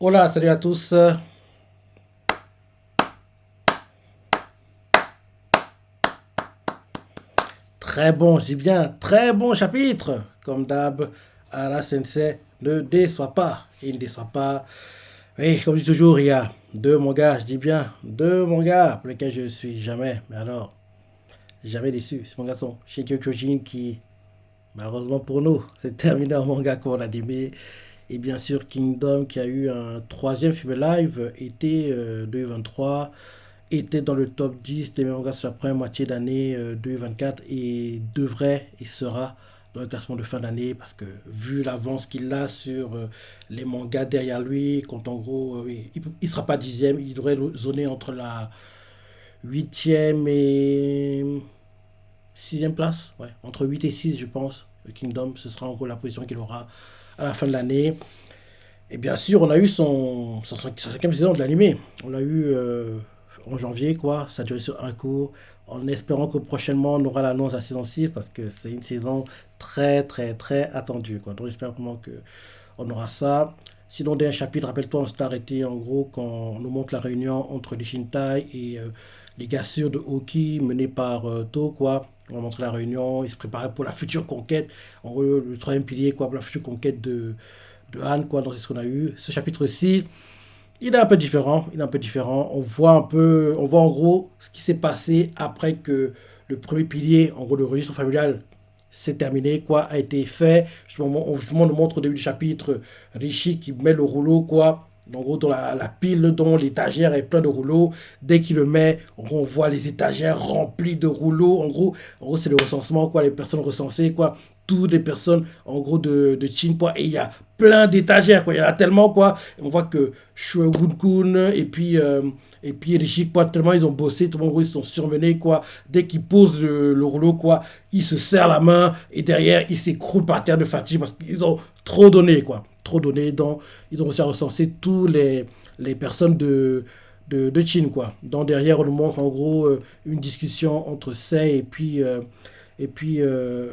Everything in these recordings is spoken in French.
Hola, salut à tous. Très bon, je dis bien, très bon chapitre. Comme d'hab, Ara Sensei ne déçoit pas. Il ne déçoit pas. Oui, comme je dis toujours, il y a deux mangas, je dis bien, deux mangas pour lesquels je suis jamais, mais alors, jamais déçu. Ces mangas sont Shingeki no Kyojin qui, malheureusement pour nous, s'est terminé en manga comme en animé. Et bien sûr, Kingdom qui a eu un troisième film live été 2023 était dans le top 10 des mangas sur la première moitié d'année 2024 et devrait et sera dans le classement de fin d'année parce que vu l'avance qu'il a sur les mangas derrière lui, quand en gros oui, il ne sera pas dixième, il devrait zoner entre la huitième et sixième place, ouais, entre 8 et 6 je pense. Le Kingdom, ce sera en gros la position qu'il aura à la fin de l'année. Et bien sûr, on a eu sa cinquième saison de l'animé. On l'a eu en janvier, quoi. Ça a duré sur un cours. En espérant que prochainement, on aura l'annonce de la saison 6 parce que c'est une saison très, très, très attendue, quoi. Donc, j'espère vraiment qu'on aura ça. Sinon, d'un chapitre, rappelle-toi, on s'est arrêté en gros quand on nous montre la réunion entre les Shintai et les gars sûrs de Oki menés par To, quoi. On va montrer la réunion, ils se préparaient pour la future conquête. En gros, le troisième pilier, quoi, pour la future conquête de Han, quoi, dans ce qu'on a eu. Ce chapitre-ci, il est un peu différent. Il est un peu différent. On voit en gros ce qui s'est passé après que le premier pilier, en gros, le registre familial, s'est terminé, quoi, a été fait. On nous montre au début du chapitre Rishi qui met le rouleau, quoi. En gros, dans la pile, dont l'étagère est pleine de rouleaux. Dès qu'il le met, en gros, on voit les étagères remplies de rouleaux. En gros c'est le recensement, quoi, les personnes recensées, quoi. Toutes les personnes, en gros, de Chin, quoi. Et il y a plein d'étagères, quoi. Il y en a tellement, quoi. Et on voit que Shuegun-kun et puis Rishi, quoi, tellement ils ont bossé, tout le monde, ils sont surmenés, quoi. Dès qu'ils posent le rouleau, quoi, ils se serrent la main et derrière, ils s'écroulent par terre de fatigue parce qu'ils ont trop donné, quoi. Trop donné. Donc, ils ont réussi à recenser tous les personnes de Chin, quoi. Donc, derrière, on nous montre en gros une discussion entre Sei et puis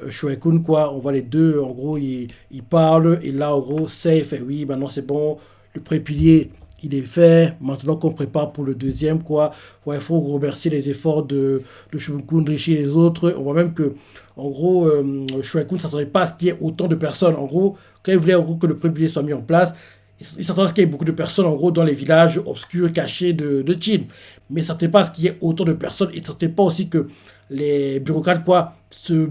Shuekun, quoi. On voit les deux, en gros, ils parlent. Et là, en gros, Sei fait oui, maintenant c'est bon. Le premier pilier, il est fait. Maintenant qu'on prépare pour le deuxième, quoi. Ouais, il faut remercier les efforts de Shuekun, Rishi et les autres. On voit même que, en gros, Shuekun ne s'attendait pas à ce qu'il y ait autant de personnes. En gros, quand il voulait en gros, que le premier pilier soit mis en place, il s'attendait à ce qu'il y ait beaucoup de personnes, en gros, dans les villages obscurs, cachés de Chin. Mais il ne s'attendait pas à ce qu'il y ait autant de personnes. Il ne s'attendait pas aussi que les bureaucrates, quoi, se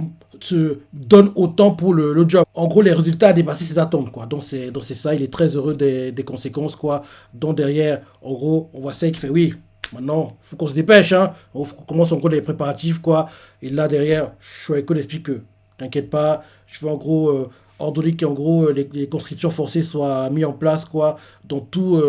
donnent autant pour le job. En gros, les résultats ont dépassé ses attentes, quoi. Donc c'est ça, il est très heureux des conséquences, quoi. Donc derrière, en gros, on voit ça qui fait oui. Maintenant, il faut qu'on se dépêche, hein. On commence en gros les préparatifs, quoi. Et là, derrière, Shoeko explique que, t'inquiète pas, je veux en gros ordonner qu'en gros les conscriptions forcées soient mises en place, quoi, dans tout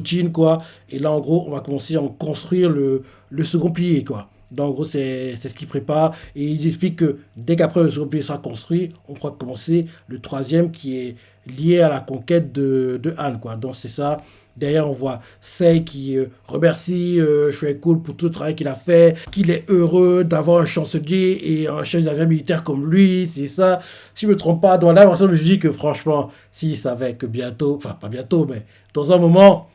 Chine, quoi. Et là, en gros, on va commencer à en construire le second pilier, quoi. Donc, en gros, c'est ce qu'il prépare. Et il explique que dès qu'après le second pilier sera construit, on pourra commencer le troisième qui est lié à la conquête de Han, quoi. Donc, c'est ça. Derrière, on voit Sei qui remercie Shueikun pour tout le travail qu'il a fait, qu'il est heureux d'avoir un chancelier et un chef d'affaires militaire comme lui, c'est ça. Si je me trompe pas, dans là, je me dis que franchement, s'il savait que bientôt, enfin pas bientôt, mais dans un moment,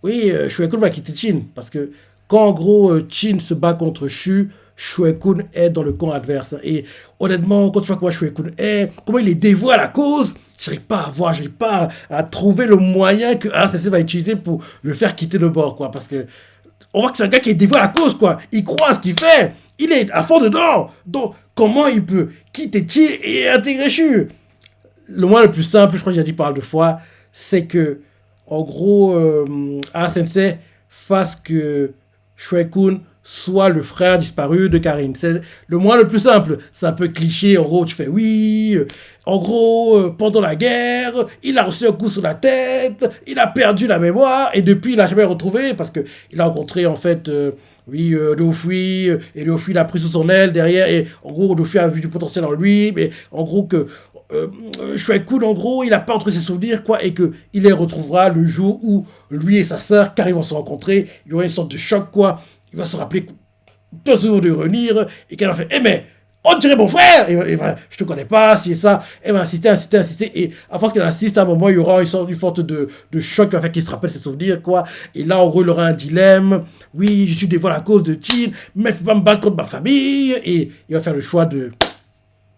oui, Shueikun va quitter Chin. Parce que quand en gros Chin se bat contre Shu, Shueikun est dans le camp adverse. Et honnêtement, quand tu vois comment Shueikun est, comment il est dévoué à la cause, j'arrive pas à trouver le moyen que RCC va utiliser pour le faire quitter le bord, quoi. Parce que on voit que c'est un gars qui est dévoué à la cause, quoi. Il croit à ce qu'il fait. Il est à fond dedans. Donc, comment il peut quitter Chin et intégrer Shu? Le moyen le plus simple, je crois que j'ai dit par deux fois, c'est que, en gros, Sensei fasse que Shueikun soit le frère disparu de Karin. C'est le moyen le plus simple. C'est un peu cliché, en gros, tu fais oui. En gros, pendant la guerre, il a reçu un coup sur la tête, il a perdu la mémoire, et depuis, il n'a jamais retrouvé, parce que il a rencontré, en fait, oui, Luffy, et Luffy l'a pris sous son aile derrière, et en gros, Luffy a vu du potentiel en lui, mais en gros, que Shueikun, en gros, il a pas entre ses souvenirs, quoi, et que il les retrouvera le jour où lui et sa sœur, car ils vont se rencontrer, il y aura une sorte de choc, quoi. Il va se rappeler tout souvent de revenir, et qu'elle a fait, eh mais, on dirait mon frère, je te connais pas, si ça, elle va insister, et à force qu'elle insiste, à un moment, il y aura une sorte de choc qui va faire qu'il se rappelle ses souvenirs, quoi, et là, en gros, il aura un dilemme, oui, je suis dévoilé à cause de Chin, mais je peux pas me battre contre ma famille, et il va faire le choix de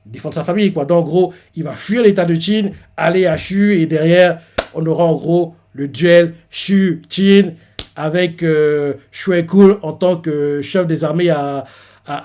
défendre sa famille, quoi, donc, en gros, il va fuir l'état de Chin, aller à Shu, et derrière, on aura, en gros, le duel Shu-Chin, avec Shue Kun en tant que chef des armées à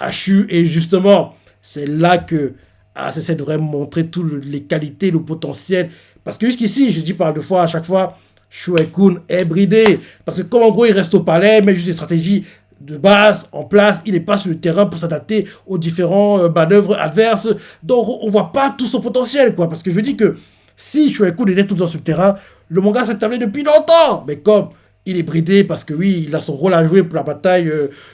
Shu, et justement, c'est là que ça devrait montrer toutes les qualités, le potentiel. Parce que jusqu'ici, je dis par deux fois, à chaque fois, Shue Kun est bridé. Parce que comme en gros, il reste au palais, mais juste des stratégies de base en place, il n'est pas sur le terrain pour s'adapter aux différents manœuvres adverses. Donc, on ne voit pas tout son potentiel, quoi. Parce que je me dis que si Shue Kun était tout le temps sur le terrain, le manga s'est terminé depuis longtemps. Mais comme il est bridé parce que oui, il a son rôle à jouer pour la bataille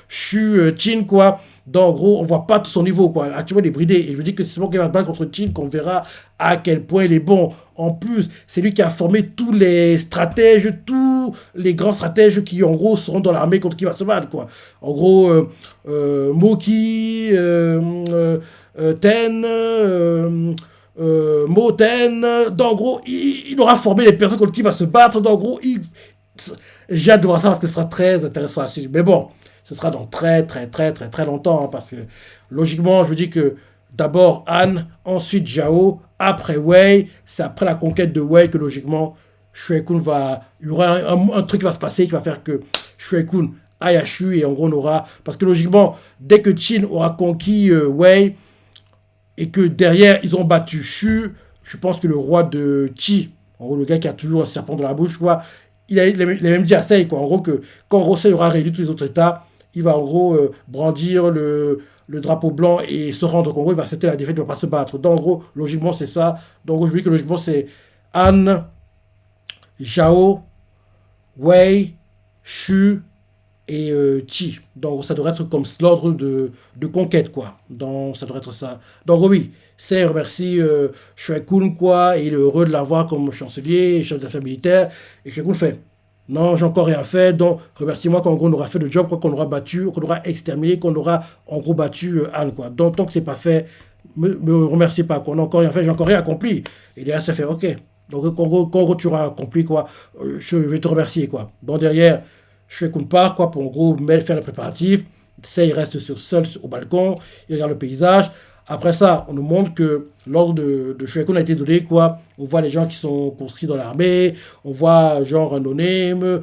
Shu-Chin, quoi. Donc, en gros, on voit pas tout son niveau, quoi. Actuellement, il est bridé. Et je me dis que c'est bon qu'il va se battre contre Chin qu'on verra à quel point il est bon. En plus, c'est lui qui a formé tous les stratèges, tous les grands stratèges qui, en gros, seront dans l'armée contre qui va se battre, quoi. En gros, Moki, Ten, Moten. Donc, en gros, il aura formé les personnes contre qui il va se battre. Donc, en gros, j'ai hâte de voir ça parce que ce sera très intéressant à suivre. Mais bon, ce sera dans très longtemps. Hein, parce que logiquement, je me dis que d'abord Han, ensuite Zhao, après Wei. C'est après la conquête de Wei que logiquement, Shue Kun va. Il y aura un truc qui va se passer qui va faire que Shue Kun aille à Shu et en gros on aura. Parce que logiquement, dès que Qin aura conquis Wei et que derrière ils ont battu Shu, je pense que le roi de Qi, en gros le gars qui a toujours un serpent dans la bouche, quoi. Il a même dit à Sei, quoi, en gros, que quand Rosei aura réuni tous les autres États, il va en gros brandir le drapeau blanc et se rendre qu'en gros, il va accepter la défaite, il ne va pas se battre. Donc, en gros, logiquement, c'est ça. Donc, en gros, je dis que logiquement, c'est Han, Zhao, Wei, Shu et Qi. Donc, ça devrait être comme l'ordre de conquête, quoi. Donc, ça devrait être ça. Donc, oui, c'est remercie Shue Kun, quoi, et il est heureux de l'avoir comme chancelier, chef d'affaires militaire. Et Shue Kun fait non, j'ai encore rien fait, donc remercie-moi qu'en gros on aura fait le job, quoi, qu'on aura battu, qu'on aura exterminé, qu'on aura en gros battu Anne, quoi. Donc, tant que c'est pas fait, me remerciez pas, qu'on a encore rien fait, j'ai encore rien accompli. Et derrière, ça fait ok. Donc, en gros, tu auras accompli, quoi, je vais te remercier, quoi. Donc, derrière, je fais comme part, quoi, pour en gros faire le préparatif. Ça, il reste seul au balcon, il regarde le paysage. Après ça, on nous montre que l'ordre de Shue Kun a été donné, quoi. On voit les gens qui sont conscrits dans l'armée, on voit genre un no-name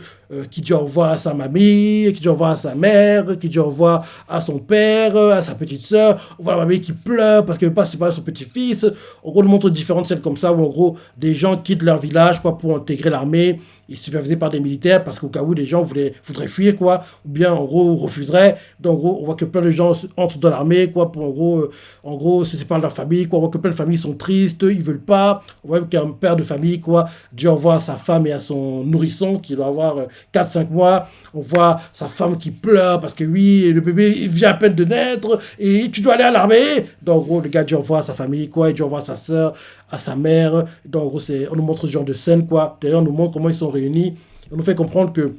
qui dit au revoir à sa mamie, qui dit au revoir à sa mère, qui dit au revoir à son père, à sa petite sœur. On voit la mamie qui pleure parce qu'elle ne veut pas séparer son petit-fils. En gros, on nous montre différentes scènes comme ça où en gros des gens quittent leur village, quoi, pour intégrer l'armée et supervisés par des militaires parce qu'au cas où des gens voudraient fuir, quoi, ou bien en gros refuseraient. Donc en gros, on voit que plein de gens entrent dans l'armée, quoi, pour en gros se séparent de leur famille, quoi. On voit que plein de familles sont tristes, ils veulent pas. On voit qu'un père de famille, quoi, dit au revoir à sa femme et à son nourrisson qui doit avoir 4-5 mois. On voit sa femme qui pleure parce que oui, le bébé il vient à peine de naître et tu dois aller à l'armée. Donc en gros, le gars dit au revoir à sa famille, quoi, il dit au revoir à sa soeur, à sa mère. Donc en gros, on nous montre ce genre de scène, quoi. D'ailleurs, on nous montre comment ils sont réunis. On nous fait comprendre que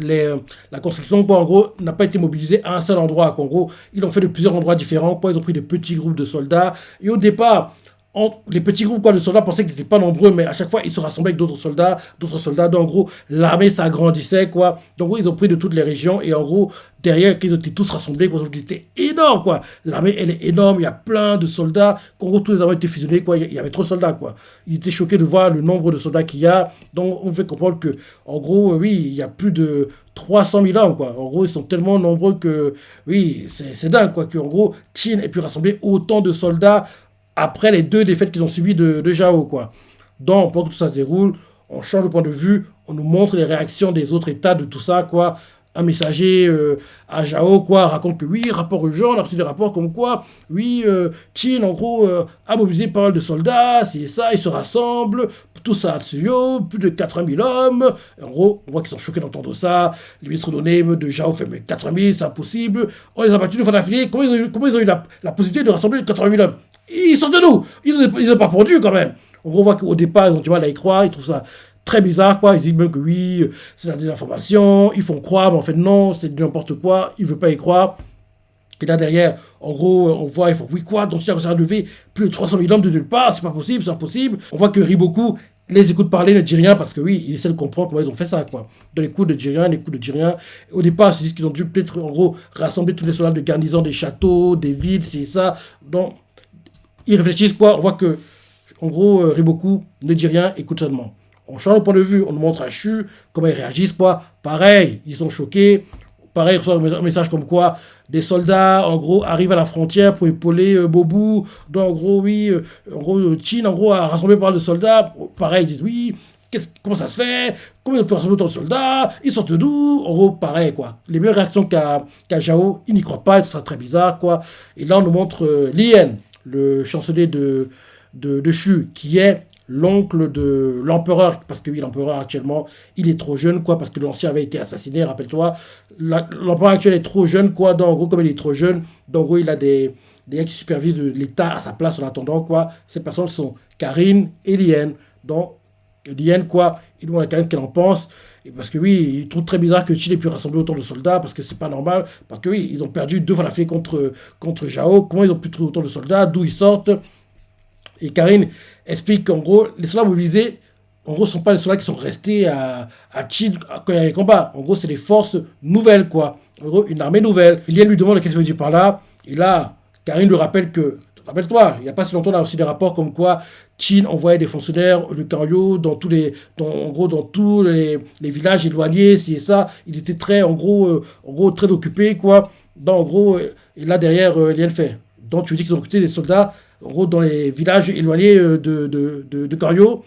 la construction, quoi, en gros, n'a pas été mobilisée à un seul endroit. Quoi. En gros, ils l'ont fait de plusieurs endroits différents. Quoi. Ils ont pris des petits groupes de soldats. Et au départ, les petits groupes, quoi, de soldats pensaient qu'ils n'étaient pas nombreux, mais à chaque fois, ils se rassemblaient avec d'autres soldats. Donc, en gros, l'armée s'agrandissait, quoi. Donc, en gros, ils ont pris de toutes les régions. Et en gros, derrière, qu'ils étaient tous rassemblés, quoi, c'était énorme, quoi. L'armée, elle est énorme. Il y a plein de soldats. En gros, tous les armées étaient fusionnés, quoi. Il y avait trop de soldats, quoi. Ils étaient choqués de voir le nombre de soldats qu'il y a. Donc, on fait comprendre que, en gros, oui, il y a plus de 300 000 hommes, quoi. En gros, ils sont tellement nombreux que, oui, c'est dingue, quoi. Qu'en gros, Qin ait pu rassembler autant de soldats après les 2 défaites qu'ils ont subies de Zhao, quoi. Donc, pendant que tout ça se déroule, on change de point de vue, on nous montre les réactions des autres États de tout ça, quoi. Un messager à Zhao, quoi, raconte que oui, rapport urgent, on a reçu des rapports comme quoi, oui, Qin, en gros, a mobilisé pas mal de soldats, c'est ça, ils se rassemblent, tout ça à Tsuyo, plus de 80 000 hommes. Et en gros, on voit qu'ils sont choqués d'entendre ça. Les ministres donnés de Zhao fait, mais 80 000, c'est impossible. On les a battus une fois d'affilée. Comment ils ont eu la possibilité de rassembler 80 000 hommes? Ils sont de nous. Ils n'ont pas produit quand même. En gros, on voit qu'au départ, ils ont du mal à y croire. Ils trouvent ça très bizarre, quoi. Ils disent même que oui, c'est la désinformation. Ils font croire, mais en fait, non, c'est n'importe quoi. Ils ne veulent pas y croire. Et là derrière, en gros, on voit, il faut, oui quoi, donc il a réussi à lever plus de 300 000 hommes de nulle part, c'est pas possible, c'est impossible. On voit que Riboku les écoute parler, ne dit rien, parce que oui, il essaie de comprendre comment ils ont fait ça, quoi. Dans les coups de dit rien, les coups de dit rien. Au départ, ils se disent qu'ils ont dû peut-être, en gros, rassembler tous les soldats de garnison des châteaux, des villes, c'est ça. Donc, ils réfléchissent, quoi. On voit que, en gros, Riboku ne dit rien, écoute seulement. On change de point de vue, on nous montre à Shu comment ils réagissent, quoi. Pareil, ils sont choqués. Pareil, ils reçoivent un message comme quoi des soldats, en gros, arrivent à la frontière pour épauler Bobu. Donc, en gros, oui, en gros, Chin, en gros, a rassemblé pas mal de soldats. Pareil, ils disent oui, comment ça se fait? Comment ils peuvent rassembler autant de soldats? Ils sortent d'où? En gros, pareil, quoi. Les mêmes réactions qu'à Zhao, ils n'y croient pas, et tout ça très bizarre, quoi. Et là, on nous montre Lien, le chancelier de Shu, qui est l'oncle de l'empereur, parce que oui, l'empereur actuellement, il est trop jeune, quoi, parce que l'ancien avait été assassiné, rappelle-toi. L'empereur actuel est trop jeune, quoi, donc en gros, comme il est trop jeune, donc en gros, il a des gars qui supervisent l'État à sa place en attendant, quoi. Ces personnes sont Karine et Lien. Donc, Lien, quoi, il demande à Karine qu'elle en pense. Et parce que oui, il trouve très bizarre que Chine ait pu rassembler autant de soldats, parce que c'est pas normal. Parce que oui, ils ont perdu 2 fois la fée contre Zhao. Comment ils ont pu trouver autant de soldats? D'où ils sortent? Et Karine explique qu'en gros, les soldats mobilisés, en gros, ne sont pas les soldats qui sont restés à Chin quand il y a les combats. En gros, c'est des forces nouvelles, quoi. En gros, une armée nouvelle. Ilien lui demande qu'est-ce qu'il veut dire par là. Et là, Karine lui rappelle que, rappelle-toi, il n'y a pas si longtemps, on a aussi des rapports comme quoi Chin envoyait des fonctionnaires, le Kanryo, en gros, dans tous les villages éloignés, si et ça. Il était très, en gros, très occupé, quoi. Donc, en gros, et là, derrière, Lien fait. Donc, tu veux dire qu'ils ont recruté des soldats en gros, dans les villages éloignés de Cario.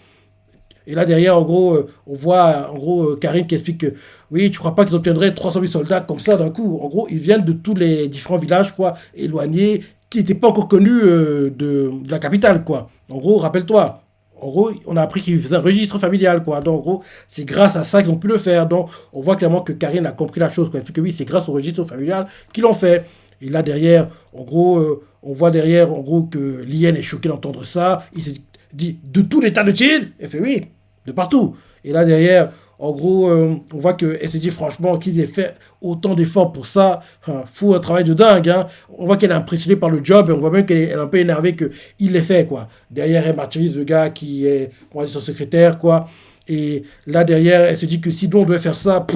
Et là, derrière, en gros, on voit, en gros, Karine qui explique que, oui, tu crois pas qu'ils obtiendraient 300 000 soldats comme ça d'un coup. En gros, ils viennent de tous les différents villages, quoi, éloignés, qui n'étaient pas encore connus de la capitale, quoi. En gros, rappelle-toi. En gros, on a appris qu'ils faisaient un registre familial, quoi. Donc, en gros, c'est grâce à ça qu'ils ont pu le faire. Donc, on voit clairement que Karine a compris la chose, quoi. Elle explique que oui, c'est grâce au registre familial qu'ils l'ont fait. Et là, derrière, en gros, on voit derrière, en gros, que Lien est choqué d'entendre ça. Il se dit, de tout l'état de Chine? Elle fait oui, de partout. Et là, derrière, en gros, on voit qu'elle se dit franchement qu'ils aient fait autant d'efforts pour ça. Hein, faut un travail de dingue. Hein. On voit qu'elle est impressionnée par le job et on voit même qu'elle est un peu énervée qu'il l'ait fait, quoi. Derrière, elle martyrise le gars qui est, on va dire, son secrétaire, quoi. Et là, derrière, elle se dit que si nous, on devait faire ça,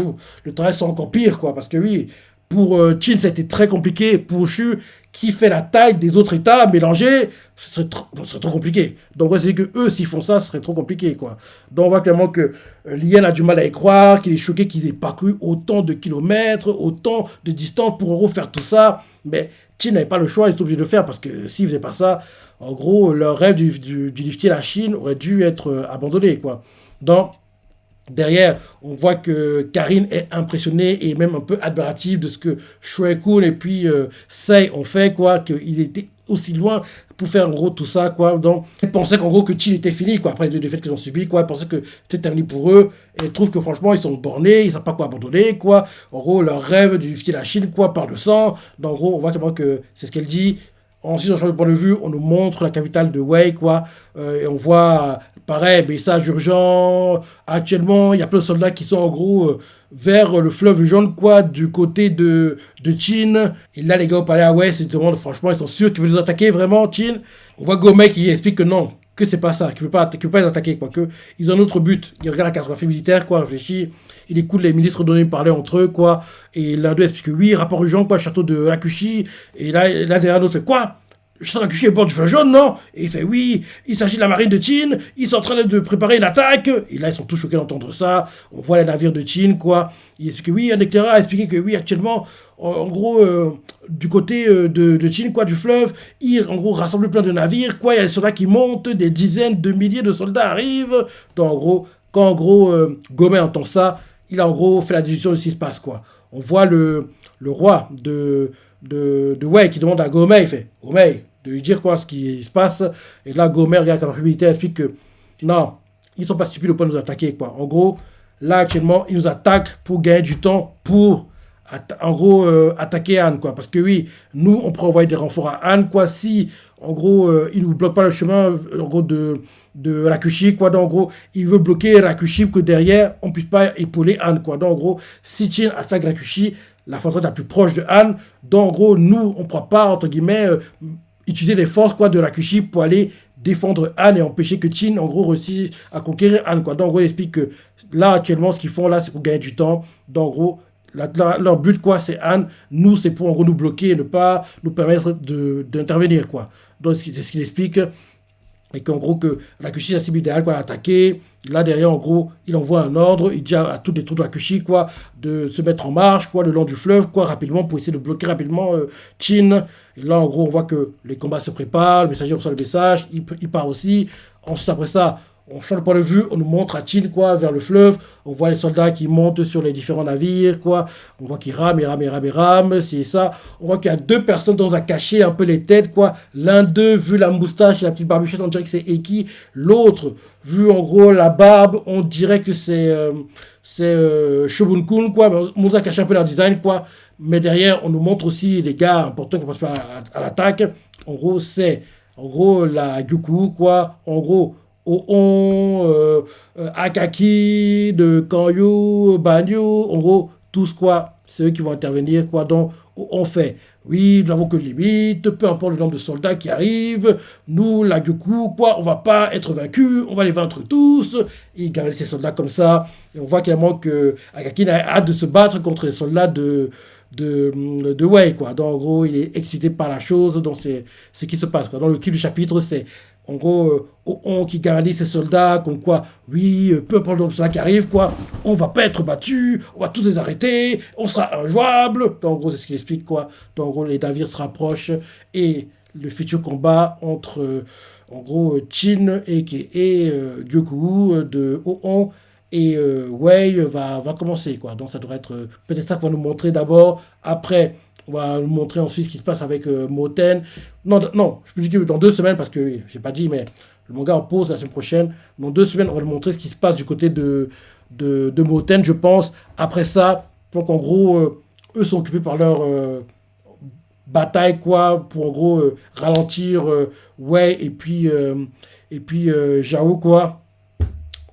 le travail sera encore pire, quoi. Parce que oui, pour Chin, ça a été très compliqué. Pour Shu, qui fait la taille des autres États mélangés, ce serait trop compliqué. Donc, ouais, c'est que eux, s'ils font ça, ce serait trop compliqué, quoi. Donc, on voit clairement que Lien a du mal à y croire, qu'il est choqué qu'ils aient parcouru autant de kilomètres, autant de distance pour en gros faire tout ça. Mais Chin n'avait pas le choix, ils étaient obligés de le faire parce que s'ils faisaient pas ça, en gros, leur rêve du liftier la Chine aurait dû être abandonné, quoi. Donc, derrière, on voit que Karine est impressionnée et même un peu admirative de ce que Shueikun et puis Sei ont fait, quoi, qu'ils étaient aussi loin pour faire en gros tout ça, quoi. Donc, ils pensaient qu'en gros que Chin était fini, quoi, après les 2 défaites qu'ils ont subies, quoi. Ils pensaient que c'était terminé pour eux et ils trouvent que franchement, ils sont bornés, ils ne savent pas quoi abandonner, quoi. En gros, leur rêve d'unifier la Chine, quoi, par le sang. Donc, en gros, on voit clairement que c'est ce qu'elle dit. Ensuite, on change de point de vue, on nous montre la capitale de Wei, quoi. Et on voit, pareil, message urgent. Actuellement, il y a plein de soldats qui sont en gros vers le fleuve jaune, quoi, du côté de Chin. Et là, les gars, au palais à Wei, ils se demandent, franchement, ils sont sûrs qu'ils veulent nous attaquer, vraiment, Chin. On voit Gomei qui explique que non, que c'est pas ça, qu'il ne veut pas les attaquer, quoi. Que ils ont un autre but. Il regarde la cartographie militaire, quoi, réfléchit. Il écoute les ministres donner parler entre eux, quoi. Et l'un d'eux explique que oui, rapport urgent, quoi, château de Rakushi. Et là derrière l'autre fait quoi? Le château de Rakushi est au bord du fleuve jaune, non? Et il fait oui, il s'agit de la marine de Chin, ils sont en train de préparer une attaque. Et là, ils sont tous choqués d'entendre ça. On voit les navires de Chin, quoi. Il explique que oui, un éclaireur a expliqué que oui, actuellement, en gros, du côté de Chin, quoi, du fleuve, il en gros rassemble plein de navires, quoi. Il y a des soldats qui montent, des dizaines de milliers de soldats arrivent. Donc, en gros, quand en gros, Gomei entend ça, il a en gros fait la décision de ce qui se passe, quoi. On voit le roi de Wei qui demande à Gomei, il fait Gomei, de lui dire quoi ce qui se passe. Et là, Gomei regarde sa militaire, explique que non, ils sont pas stupides au point de nous attaquer, quoi. En gros, là, actuellement, ils nous attaquent pour gagner du temps, pour en gros attaquer Anne, quoi. Parce que oui, nous, on pourrait envoyer des renforts à Anne, quoi. Si, en gros, il ne bloque pas le chemin, en gros, de Rakushi, quoi. Donc, en gros, il veut bloquer Rakushi pour que derrière, on ne puisse pas épauler Anne, quoi. Donc, en gros, si Chin attaque Rakushi, la forteresse la plus proche de Han. Donc, en gros, nous, on ne pourra pas, entre guillemets, utiliser les forces quoi, de Rakushi pour aller défendre Han et empêcher que Chin, en gros, réussisse à conquérir Han. Quoi. Donc, en gros, il explique que là, actuellement, ce qu'ils font là, c'est pour gagner du temps. Donc, en gros, leur but, quoi, c'est Han. Nous, c'est pour, en gros, nous bloquer et ne pas nous permettre d'intervenir, quoi. Donc, c'est ce qu'il explique. Et qu'en gros, que Rakushi, c'est la cible idéale, quoi, à attaquer. Là, derrière, en gros, il envoie un ordre. Il dit à toutes les troupes de Rakushi, quoi, de se mettre en marche, quoi, le long du fleuve, quoi, rapidement, pour essayer de bloquer rapidement Chin. Et là, en gros, on voit que les combats se préparent. Le messager reçoit le message. Il part aussi. Ensuite, après ça, on change de point de vue, on nous montre à Chin, quoi, vers le fleuve. On voit les soldats qui montent sur les différents navires, quoi. On voit qu'ils rament, c'est ça. On voit qu'il y a deux personnes dans un cachet, un peu les têtes, quoi. L'un d'eux, vu la moustache et la petite barbichette, on dirait que c'est Eki. L'autre, vu en gros la barbe, on dirait que c'est Shogun-kun, quoi. On nous a caché un peu leur design, quoi. Mais derrière, on nous montre aussi les gars importants qui passent à l'attaque. En gros, c'est en gros la Gyuku, quoi. En gros, Oon, Akaki, de Kanyu, Banyu, en gros, tous quoi, c'est eux qui vont intervenir quoi. Donc, on fait, oui, nous avons que limite, peu importe le nombre de soldats qui arrivent, nous, la Gyoku, quoi, on va pas être vaincus, on va les vaincre tous. Il garde ces soldats comme ça, et on voit clairement que Akaki a hâte de se battre contre les soldats de Wei, quoi. Donc, en gros, il est excité par la chose, donc c'est ce qui se passe, quoi. Dans le clip du chapitre, c'est en gros, on qui garantit ses soldats, comme quoi, oui, peu importe le nombre de soldats qui arrivent, quoi, on va pas être battus, on va tous les arrêter, on sera injouable. Donc, en gros, c'est ce qu'il explique, quoi. Donc, en gros, les navires se rapprochent et le futur combat entre, en gros, Chin et Gyoku de Oon et Wei va commencer, quoi. Donc, ça devrait être peut-être ça qu'on va nous montrer d'abord. Après, on va nous montrer ensuite ce qui se passe avec Moten. Non, non, je peux dire que dans 2 semaines, parce que j'ai pas dit, mais le manga en pause la semaine prochaine. Dans 2 semaines, on va nous montrer ce qui se passe du côté de Moten, je pense. Après ça, donc en gros, eux sont occupés par leur bataille, quoi, pour en gros ralentir Wei et puis Zhao, quoi.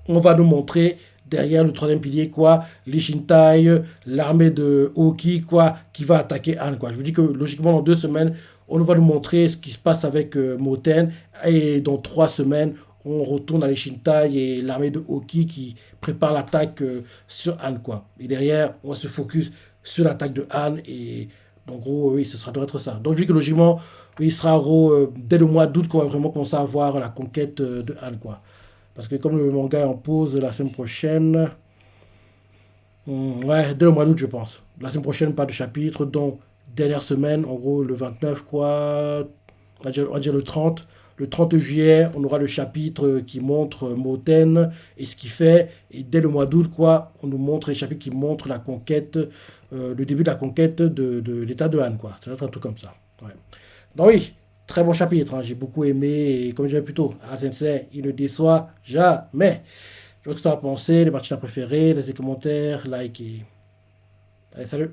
On va nous montrer derrière le troisième pilier, quoi, les Shintai, l'armée de Oki, quoi, qui va attaquer Han, quoi. Je vous dis que logiquement, dans 2 semaines, on va nous montrer ce qui se passe avec Moten, et dans 3 semaines, on retourne à les Shintai et l'armée de Oki qui prépare l'attaque sur Han, quoi. Et derrière, on va se focus sur l'attaque de Han, et en gros, oui, ce sera doit être ça. Donc, je dis que logiquement, oui, il sera en gros, dès le mois d'août qu'on va vraiment commencer à voir la conquête de Han, quoi. Parce que comme le manga est en pause la semaine prochaine, ouais, dès le mois d'août, je pense. La semaine prochaine, pas de chapitre. Donc, dernière semaine, en gros, le 29, quoi. On va dire le 30. Le 30 juillet, on aura le chapitre qui montre Moten et ce qu'il fait. Et dès le mois d'août, quoi, on nous montre les chapitres qui montrent la conquête, le début de la conquête de l'état de Han, quoi. Ça va être un truc comme ça. Ouais. Donc, oui. Très bon chapitre, hein. J'ai beaucoup aimé. Et comme je disais plus tôt, Sensei, il ne déçoit jamais. Je vois ce que tu as pensé, les parties préférées, laissez des commentaires, like et... Allez, salut!